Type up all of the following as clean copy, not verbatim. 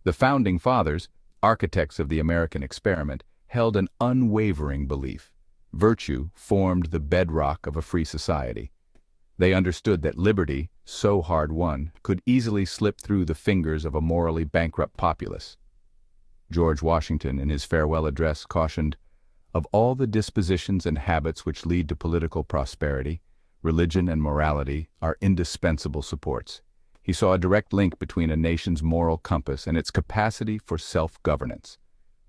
The Founding Fathers, architects of the American experiment, held an unwavering belief. Virtue formed the bedrock of a free society. They understood that liberty, so hard won, could easily slip through the fingers of a morally bankrupt populace. George Washington, in his farewell address, cautioned, "Of all the dispositions and habits which lead to political prosperity, religion and morality are indispensable supports." He saw a direct link between a nation's moral compass and its capacity for self-governance.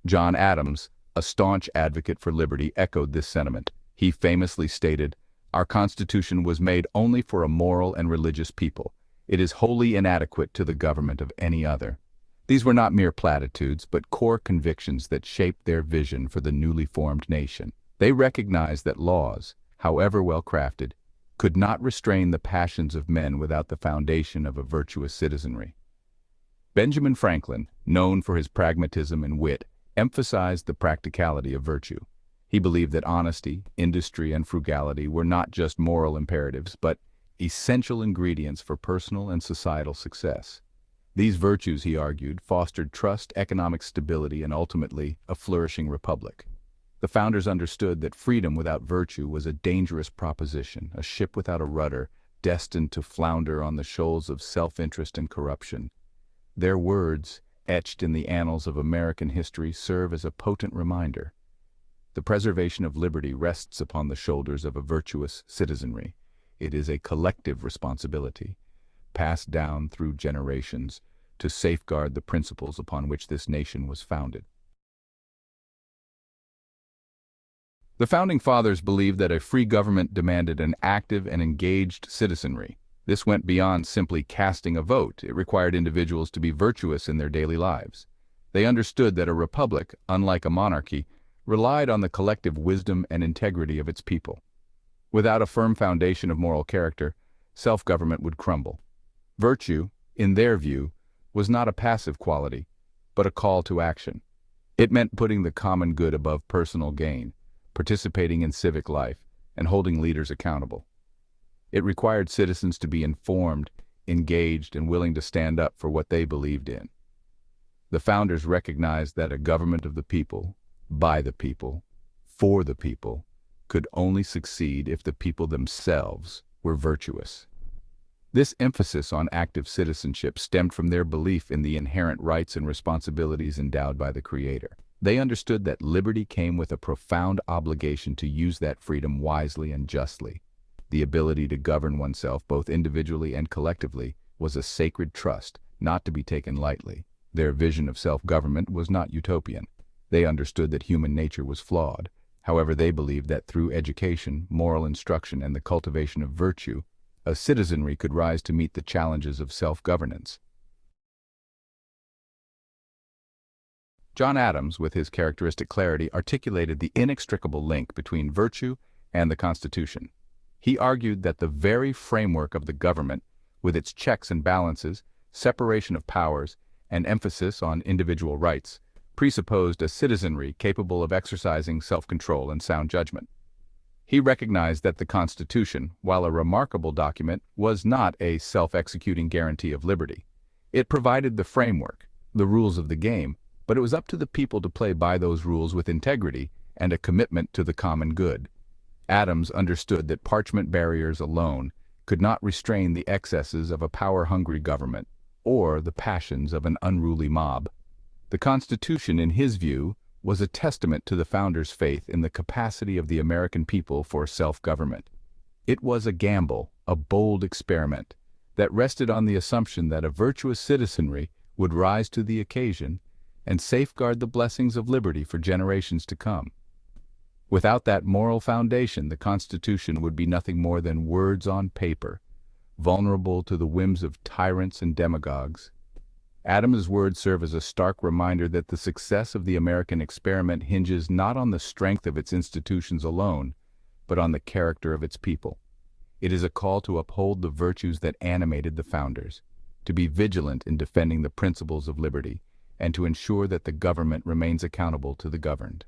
John Adams, a staunch advocate for liberty, echoed this sentiment. He famously stated, "Our Constitution was made only for a moral and religious people. It is wholly inadequate to the government of any other." These were not mere platitudes, but core convictions that shaped their vision for the newly formed nation. They recognized that laws, however well crafted, could not restrain the passions of men without the foundation of a virtuous citizenry. Benjamin Franklin, known for his pragmatism and wit, emphasized the practicality of virtue. He believed that honesty, industry, and frugality were not just moral imperatives, but essential ingredients for personal and societal success. These virtues, he argued, fostered trust, economic stability, and ultimately, a flourishing republic. The founders understood that freedom without virtue was a dangerous proposition, a ship without a rudder, destined to flounder on the shoals of self-interest and corruption. Their words, etched in the annals of American history, serve as a potent reminder. The preservation of liberty rests upon the shoulders of a virtuous citizenry. It is a collective responsibility, passed down through generations, to safeguard the principles upon which this nation was founded. The Founding Fathers believed that a free government demanded an active and engaged citizenry. This went beyond simply casting a vote. It required individuals to be virtuous in their daily lives. They understood that a republic, unlike a monarchy, relied on the collective wisdom and integrity of its people. Without a firm foundation of moral character, self-government would crumble. Virtue, in their view, was not a passive quality, but a call to action. It meant putting the common good above personal gain, participating in civic life, and holding leaders accountable. It required citizens to be informed, engaged, and willing to stand up for what they believed in. The founders recognized that a government of the people, by the people, for the people, could only succeed if the people themselves were virtuous. This emphasis on active citizenship stemmed from their belief in the inherent rights and responsibilities endowed by the Creator. They understood that liberty came with a profound obligation to use that freedom wisely and justly. The ability to govern oneself both individually and collectively was a sacred trust, not to be taken lightly. Their vision of self-government was not utopian. They understood that human nature was flawed. However, they believed that through education, moral instruction, and the cultivation of virtue, a citizenry could rise to meet the challenges of self-governance. John Adams, with his characteristic clarity, articulated the inextricable link between virtue and the Constitution. He argued that the very framework of the government, with its checks and balances, separation of powers, and emphasis on individual rights, presupposed a citizenry capable of exercising self-control and sound judgment. He recognized that the Constitution, while a remarkable document, was not a self-executing guarantee of liberty. It provided the framework, the rules of the game, but it was up to the people to play by those rules with integrity and a commitment to the common good. Adams understood that parchment barriers alone could not restrain the excesses of a power-hungry government or the passions of an unruly mob. The Constitution, in his view, was a testament to the founders' faith in the capacity of the American people for self-government. It was a gamble, a bold experiment, that rested on the assumption that a virtuous citizenry would rise to the occasion and safeguard the blessings of liberty for generations to come. Without that moral foundation, the Constitution would be nothing more than words on paper, vulnerable to the whims of tyrants and demagogues. Adams's words serve as a stark reminder that the success of the American experiment hinges not on the strength of its institutions alone, but on the character of its people. It is a call to uphold the virtues that animated the founders, to be vigilant in defending the principles of liberty, and to ensure that the government remains accountable to the governed.